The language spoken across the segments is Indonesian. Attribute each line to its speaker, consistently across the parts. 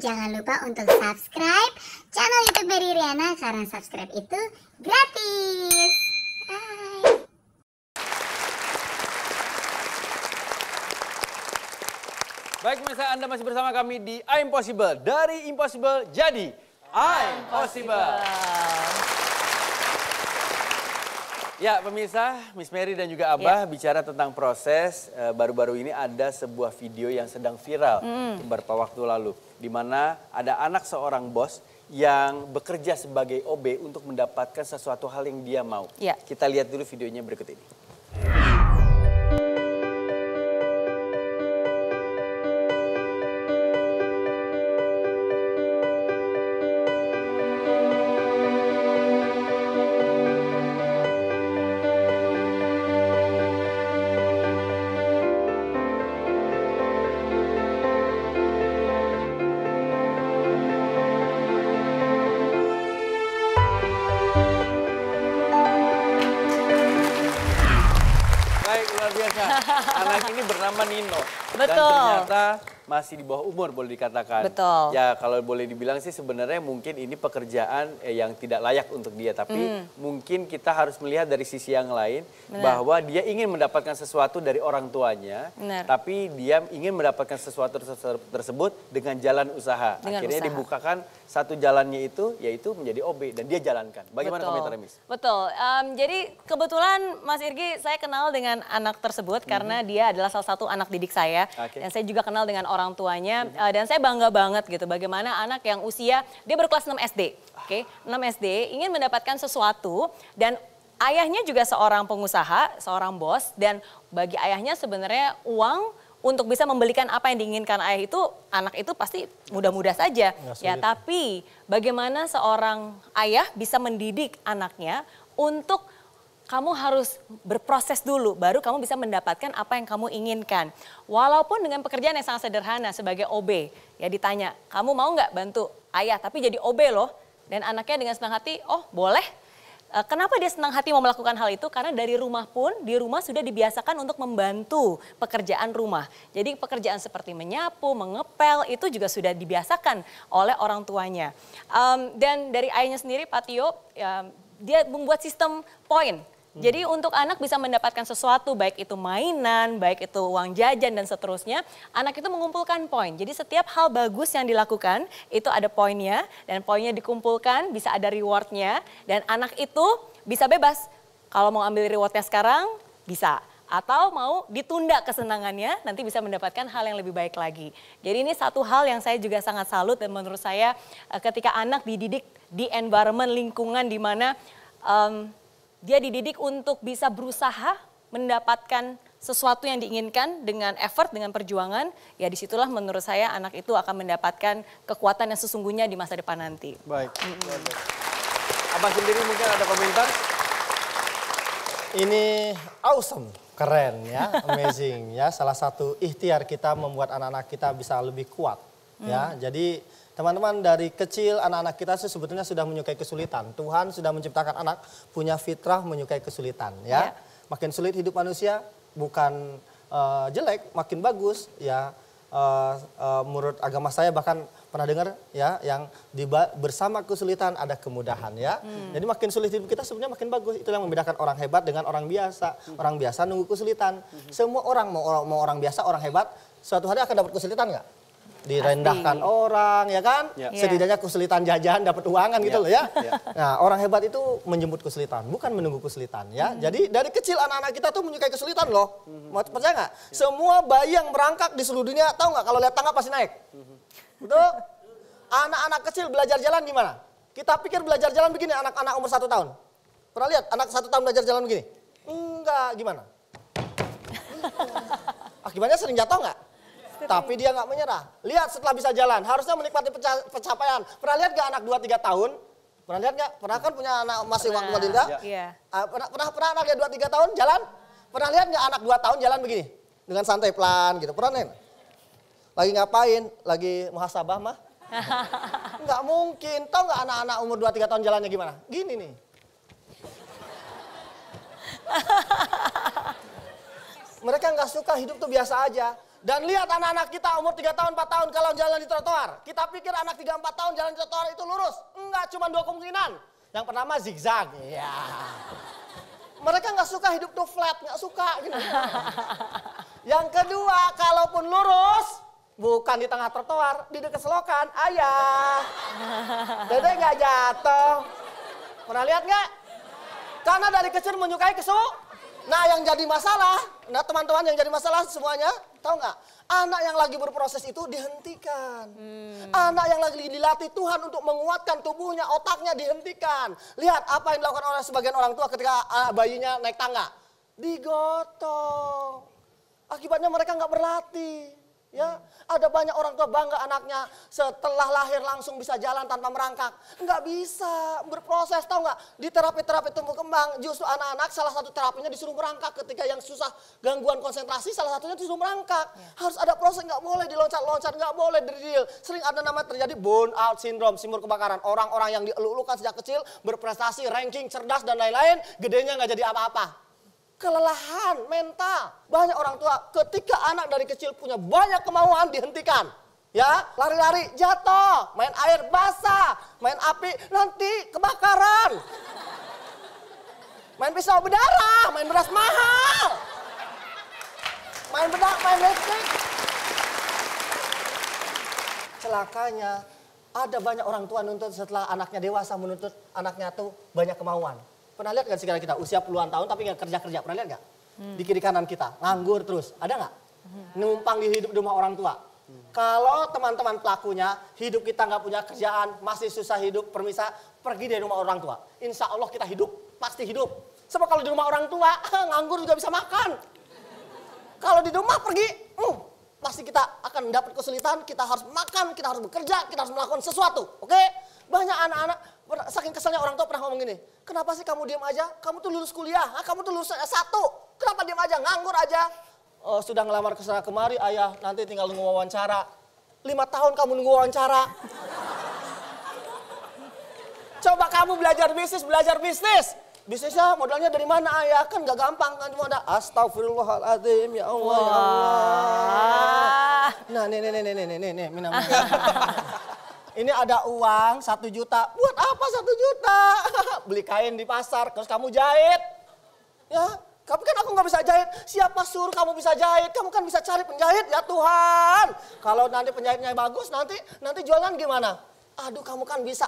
Speaker 1: jangan lupa untuk subscribe channel YouTube Mary Riana karena subscribe itu gratis. Bye.
Speaker 2: Baik pemirsa, Anda masih bersama kami di I'm Possible. Dari Impossible jadi I'm Possible. Ya pemirsa, Miss Mary dan juga Abah bicara tentang proses. Baru-baru ini ada sebuah video yang sedang viral beberapa waktu lalu. Di mana ada anak seorang bos yang bekerja sebagai OB untuk mendapatkan sesuatu hal yang dia mau. Kita lihat dulu videonya berikut ini. Luar biasa. Anak ini bernama Nino.
Speaker 3: Betul.
Speaker 2: Dan ternyata masih di bawah umur boleh dikatakan.
Speaker 3: Betul.
Speaker 2: Ya kalau boleh dibilang sih sebenarnya mungkin ini pekerjaan yang tidak layak untuk dia. Tapi mungkin kita harus melihat dari sisi yang lain. Bahwa dia ingin mendapatkan sesuatu dari orang tuanya. Tapi dia ingin mendapatkan sesuatu tersebut dengan jalan usaha. Akhirnya dibukakan satu jalannya itu yaitu menjadi OB dan dia jalankan. Bagaimana komentarnya, Miss?
Speaker 3: Betul. Jadi kebetulan Mas Irgi saya kenal dengan anak tersebut karena dia adalah salah satu anak didik saya. Dan saya juga kenal dengan orang tuanya dan saya bangga banget gitu bagaimana anak yang usia dia baru kelas 6 SD. 6 SD ingin mendapatkan sesuatu dan ayahnya juga seorang pengusaha, seorang bos dan bagi ayahnya sebenarnya uang untuk bisa membelikan apa yang diinginkan ayah itu, anak itu pasti mudah-mudah saja. Ya, tapi bagaimana seorang ayah bisa mendidik anaknya untuk kamu harus berproses dulu, baru kamu bisa mendapatkan apa yang kamu inginkan. Walaupun dengan pekerjaan yang sangat sederhana sebagai OB, ya ditanya, kamu mau nggak bantu ayah tapi jadi OB loh. Dan anaknya dengan senang hati, oh boleh. Kenapa dia senang hati mau melakukan hal itu? Karena dari rumah pun, di rumah sudah dibiasakan untuk membantu pekerjaan rumah. Jadi pekerjaan seperti menyapu, mengepel, itu juga sudah dibiasakan oleh orang tuanya. Dan dari ayahnya sendiri, Pak Tio, dia membuat sistem poin. Jadi untuk anak bisa mendapatkan sesuatu, baik itu mainan, baik itu uang jajan dan seterusnya, anak itu mengumpulkan poin. Jadi setiap hal bagus yang dilakukan, itu ada poinnya, dan poinnya dikumpulkan, bisa ada rewardnya, dan anak itu bisa bebas. Kalau mau ambil rewardnya sekarang, bisa. Atau mau ditunda kesenangannya, nanti bisa mendapatkan hal yang lebih baik lagi. Jadi ini satu hal yang saya juga sangat salut, dan menurut saya ketika anak dididik di environment, lingkungan di mana dia dididik untuk bisa berusaha mendapatkan sesuatu yang diinginkan dengan effort, dengan perjuangan, ya disitulah menurut saya anak itu akan mendapatkan kekuatan yang sesungguhnya di masa depan nanti.
Speaker 2: Baik. Abang sendiri mungkin ada komentar?
Speaker 4: Ini awesome, keren ya, amazing ya. Salah satu ikhtiar kita membuat anak-anak kita bisa lebih kuat ya. Jadi teman-teman dari kecil anak-anak kita sebetulnya sudah menyukai kesulitan. Tuhan sudah menciptakan anak punya fitrah menyukai kesulitan ya. Makin sulit hidup manusia bukan jelek, makin bagus ya. Menurut agama saya bahkan pernah dengar ya yang bersama kesulitan ada kemudahan ya. Jadi makin sulit hidup kita sebenarnya makin bagus. Itulah yang membedakan orang hebat dengan orang biasa. Orang biasa nunggu kesulitan. Semua orang mau orang biasa, orang hebat suatu hari akan dapat kesulitan nggak? Direndahkan orang ya kan, setidaknya kesulitan jajan dapat uangan gitu loh ya. Nah orang hebat itu menjemput kesulitan, bukan menunggu kesulitan ya. Jadi dari kecil anak-anak kita tuh menyukai kesulitan loh. Mau percaya nggak? Semua bayi yang merangkak di seluruh dunia tahu nggak kalau lihat tangga pasti naik. Betul? Anak-anak kecil belajar jalan gimana? Kita pikir belajar jalan begini anak-anak umur 1 tahun. Pernah lihat anak 1 tahun belajar jalan begini? Enggak, gimana? Akibatnya sering jatuh nggak? Tapi dia nggak menyerah. Lihat setelah bisa jalan, harusnya menikmati pencapaian. Pernah lihat nggak anak 2-3 tahun? Pernah lihat nggak? Pernah kan punya anak masih waktu balita? Pernah anak dia 2-3 tahun jalan? Pernah lihat nggak anak 2 tahun jalan begini? Dengan santai pelan gitu. Pernah nih? Lagi ngapain? Lagi muhasabah mah? Nggak mungkin. Tahu nggak anak-anak umur 2-3 tahun jalannya gimana? Gini nih. Mereka nggak suka hidup tuh biasa aja. Dan lihat anak-anak kita umur 3 tahun, 4 tahun kalau jalan di trotoar. Kita pikir anak 3, 4 tahun jalan di trotoar itu lurus. Enggak, cuma 2 kemungkinan. Yang pertama zigzag. Iya. Mereka nggak suka hidup tuh flat, nggak suka. Gitu. Yang kedua, kalaupun lurus, bukan di tengah trotoar, di dekat selokan. Ayah, dede nggak jatuh. Pernah lihat nggak? Karena dari kecil menyukai Nah yang jadi masalah, nah teman-teman yang jadi masalah semuanya, tahu nggak? Anak yang lagi berproses itu dihentikan. Anak yang lagi dilatih Tuhan untuk menguatkan tubuhnya, otaknya dihentikan. Lihat apa yang dilakukan oleh sebagian orang tua ketika bayinya naik tangga. Digotong. Akibatnya mereka nggak berlatih. Ya, ada banyak orang tua bangga anaknya setelah lahir langsung bisa jalan tanpa merangkak. Nggak bisa, berproses, tahu nggak? Di terapi-terapi tumbuh kembang, justru anak-anak salah satu terapinya disuruh merangkak. Ketika yang susah gangguan konsentrasi, salah satunya disuruh merangkak. Harus ada proses, nggak boleh diloncat-loncat, nggak boleh didrill. Sering ada namanya terjadi burn out syndrome, sumur kebakaran. Orang-orang yang dielulukan sejak kecil, berprestasi, ranking, cerdas dan lain-lain, gedenya nggak jadi apa-apa. Kelelahan mental. Banyak orang tua ketika anak dari kecil punya banyak kemauan dihentikan. Ya, lari-lari jatuh, main air basah, main api nanti kebakaran. Main pisau berdarah, main beras mahal. Main bedak, main listrik. Celakanya ada banyak orang tua nuntut setelah anaknya dewasa menuntut anaknya tuh banyak kemauan. Pernah lihat gak sih kita usia puluhan tahun tapi nggak kerja-kerja, pernah lihat gak? Di kiri kanan kita, nganggur terus, ada nggak? Numpang di rumah orang tua. Kalau teman-teman pelakunya, hidup kita nggak punya kerjaan, masih susah hidup, permisa, pergi dari rumah orang tua. Insya Allah kita hidup, pasti hidup. Sebab kalau di rumah orang tua, nganggur juga bisa makan. Kalau di rumah pergi, pasti kita akan mendapat kesulitan, kita harus makan, kita harus bekerja, kita harus melakukan sesuatu. Oke? Banyak anak-anak, saking keselnya orang tua pernah ngomong gini, kenapa sih kamu diam aja? Kamu tuh lulus kuliah, kamu tuh lulus S1, kenapa diam aja, nganggur aja? Oh, sudah ngelamar ke sana kemari, ayah, nanti tinggal nunggu wawancara. 5 tahun kamu nunggu wawancara. Coba kamu belajar bisnis. Bisnisnya modalnya dari mana ayah? Kan gak gampang kan, cuma ada astagfirullahaladzim, ya Allah, ya Allah. Nah, nih, minum. Ini ada uang 1 juta. Buat apa 1 juta? Beli kain di pasar, terus kamu jahit. Ya, tapi kan aku nggak bisa jahit. Siapa suruh kamu bisa jahit? Kamu kan bisa cari penjahit, ya Tuhan. Kalau nanti penjahitnya bagus, nanti jualan gimana? Aduh, kamu kan bisa,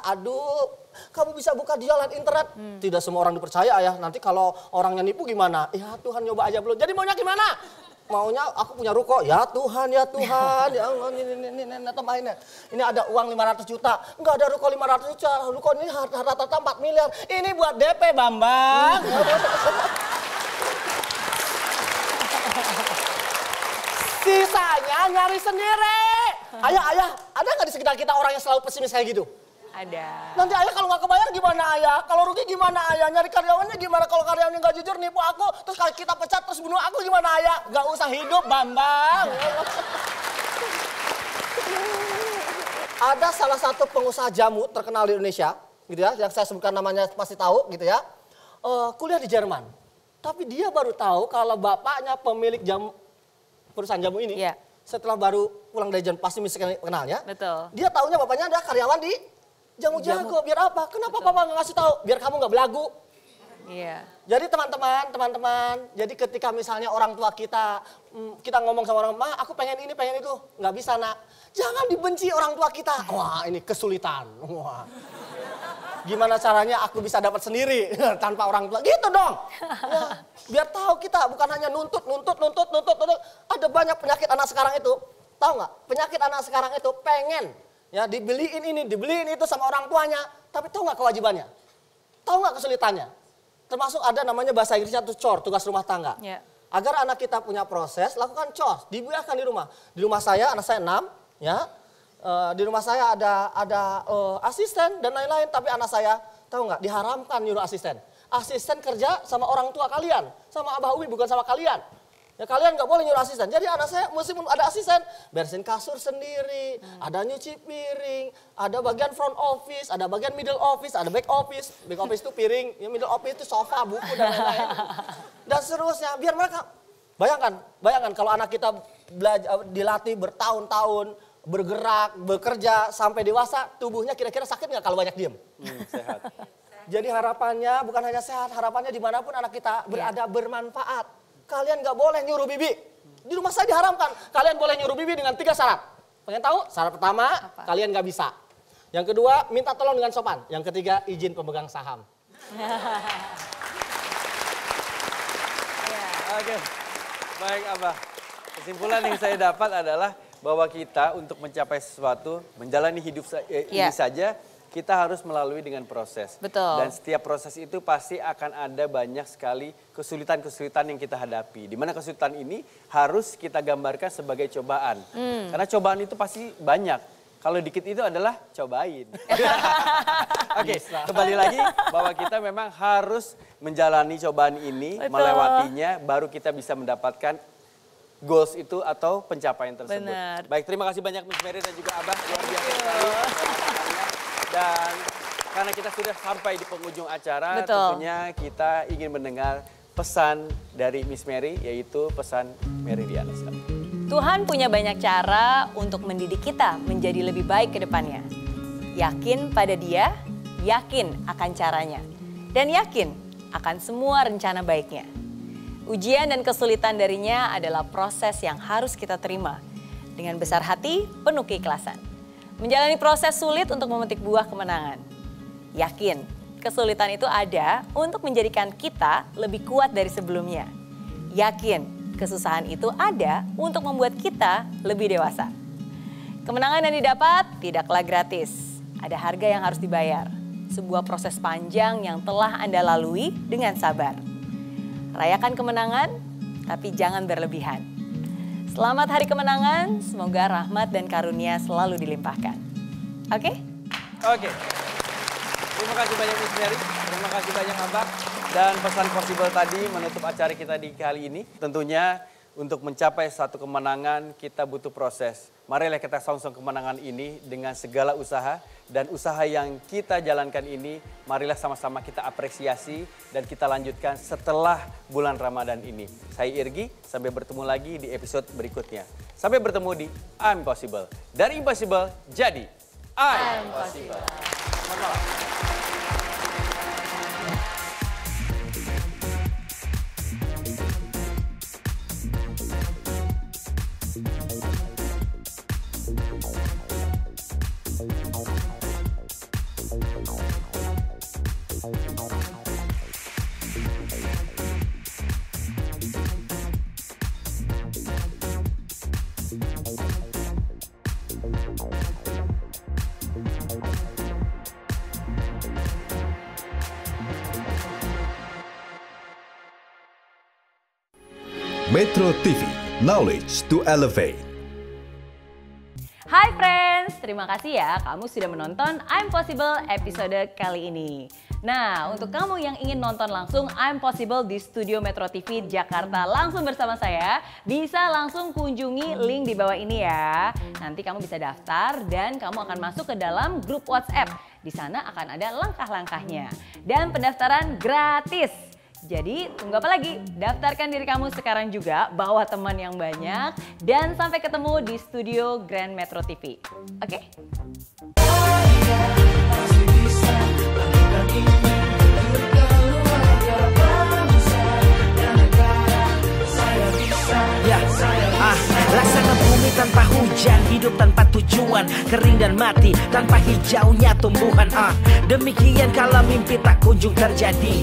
Speaker 4: kamu bisa buka jualan internet. Tidak semua orang dipercaya ya. Nanti kalau orangnya nipu gimana? Ya Tuhan, nyoba aja belum. Jadi maunya gimana? Maunya aku punya ruko, ya Tuhan, ya Allah, ini tambahin. Ini ada uang 500 juta, enggak ada ruko 500 juta, ruko ini rata-rata 4 miliar. Ini buat DP Bambang. Sisanya nyari sendiri. Ayah, ada nggak di sekitar kita orang yang selalu pesimis kayak gitu?
Speaker 3: Ada.
Speaker 4: Nanti ayah kalau nggak kebayar gimana ayah? Kalau rugi gimana ayah? Nyari karyawannya gimana? Kalau karyawannya nggak jujur nipu aku, terus kalau kita pecat terus bunuh aku gimana ayah? Nggak usah hidup Bambang. Ada salah satu pengusaha jamu terkenal di Indonesia, gitu ya, yang saya sebutkan namanya pasti tahu, gitu ya. Kuliah di Jerman, tapi dia baru tahu kalau bapaknya pemilik jamu, perusahaan jamu ini, setelah baru pulang dari Jerman pasti mesti kenalnya.
Speaker 3: Betul.
Speaker 4: Dia taunya bapaknya ada karyawan di Jamu Jago, biar apa? Kenapa papa nggak ngasih tahu? Biar kamu nggak belagu.
Speaker 3: Iya.
Speaker 4: Jadi teman-teman, jadi ketika misalnya orang tua kita ngomong sama orang, ma aku pengen ini, pengen itu, nggak bisa nak. Jangan dibenci orang tua kita. Wah ini kesulitan. Wah. Gimana caranya aku bisa dapat sendiri tanpa orang tua? Gitu dong. Ya, biar tahu kita bukan hanya nuntut. Ada banyak penyakit anak sekarang itu. Tahu nggak? Penyakit anak sekarang itu pengen. Ya, dibeliin ini, dibeliin itu sama orang tuanya. Tapi tahu nggak kewajibannya? Tahu nggak kesulitannya? Termasuk ada namanya bahasa Inggrisnya tuh chore, tugas rumah tangga.
Speaker 3: Yeah.
Speaker 4: Agar anak kita punya proses, lakukan chore, dibiarkan di rumah. Di rumah saya, anak saya 6, ya. Di rumah saya ada asisten dan lain-lain. Tapi anak saya, tahu nggak, diharamkan nyuruh asisten. Asisten kerja sama orang tua kalian, sama abah umi, bukan sama kalian. Ya kalian nggak boleh nyuruh asisten. Jadi anak saya mesti ada asisten, bersihin kasur sendiri, ada nyuci piring, ada bagian front office, ada bagian middle office, ada back office. Back office itu piring, ya middle office itu sofa, buku dan lain-lain. Dan seterusnya, biar mereka Bayangkan kalau anak kita dilatih bertahun-tahun, bergerak, bekerja sampai dewasa, tubuhnya kira-kira sakit nggak kalau banyak diem?
Speaker 2: Sehat.
Speaker 4: Jadi harapannya bukan hanya sehat, harapannya dimanapun anak kita berada bermanfaat. Kalian nggak boleh nyuruh bibi. Di rumah saya diharamkan, kalian boleh nyuruh bibi dengan 3 syarat. Pengen tahu? Syarat pertama, kalian nggak bisa. Yang kedua, minta tolong dengan sopan. Yang ketiga, izin pemegang saham.
Speaker 2: Oke, baik Abah. Kesimpulan yang saya dapat adalah bahwa kita untuk mencapai sesuatu, menjalani hidup ini saja, kita harus melalui dengan proses.
Speaker 3: Betul.
Speaker 2: Dan setiap proses itu pasti akan ada banyak sekali kesulitan-kesulitan yang kita hadapi. Di mana kesulitan ini harus kita gambarkan sebagai cobaan. Karena cobaan itu pasti banyak. Kalau dikit itu adalah cobain. Oke, kembali lagi bahwa kita memang harus menjalani cobaan ini, melewatinya, baru kita bisa mendapatkan goals itu atau pencapaian tersebut.
Speaker 3: Benar.
Speaker 2: Baik, terima kasih banyak Miss Mary dan juga Abah. Luar biasa sekali. Dan karena kita sudah sampai di penghujung acara, tentunya kita ingin mendengar pesan dari Miss Mary, yaitu pesan Mary Diana.
Speaker 3: Tuhan punya banyak cara untuk mendidik kita menjadi lebih baik ke depannya. Yakin pada Dia, yakin akan caranya, dan yakin akan semua rencana baiknya. Ujian dan kesulitan darinya adalah proses yang harus kita terima dengan besar hati, penuh keikhlasan. Menjalani proses sulit untuk memetik buah kemenangan. Yakin kesulitan itu ada untuk menjadikan kita lebih kuat dari sebelumnya. Yakin kesusahan itu ada untuk membuat kita lebih dewasa. Kemenangan yang didapat tidaklah gratis. Ada harga yang harus dibayar. Sebuah proses panjang yang telah Anda lalui dengan sabar. Rayakan kemenangan, tapi jangan berlebihan. Selamat Hari Kemenangan, semoga rahmat dan karunia selalu dilimpahkan. Oke?
Speaker 2: Oke. Terima kasih banyak Miss Mary, terima kasih banyak Abah. Dan pesan possible tadi menutup acara kita di kali ini. Tentunya untuk mencapai satu kemenangan kita butuh proses. Marilah kita songsong kemenangan ini dengan segala usaha. Dan usaha yang kita jalankan ini, marilah sama-sama kita apresiasi dan kita lanjutkan setelah bulan Ramadan ini. Saya Irgi, sampai bertemu lagi di episode berikutnya. Sampai bertemu di I'm Possible. Dari Impossible jadi I'm Possible. Selamat malam.
Speaker 5: Metro TV, knowledge to elevate.
Speaker 3: Hai friends, terima kasih ya kamu sudah menonton I'm Possible episode kali ini. Nah, untuk kamu yang ingin nonton langsung I'm Possible di Studio Metro TV Jakarta langsung bersama saya, bisa langsung kunjungi link di bawah ini ya. Nanti kamu bisa daftar dan kamu akan masuk ke dalam grup WhatsApp. Di sana akan ada langkah-langkahnya. Dan pendaftaran gratis. Jadi tunggu apa lagi? Daftarkan diri kamu sekarang juga, bawa teman yang banyak, dan sampai ketemu di studio Grand Metro TV. Oke?
Speaker 6: Laksana bumi tanpa hujan, hidup tanpa tujuan, kering dan mati tanpa hijaunya tumbuhan. Demikian kalau mimpi tak kunjung terjadi.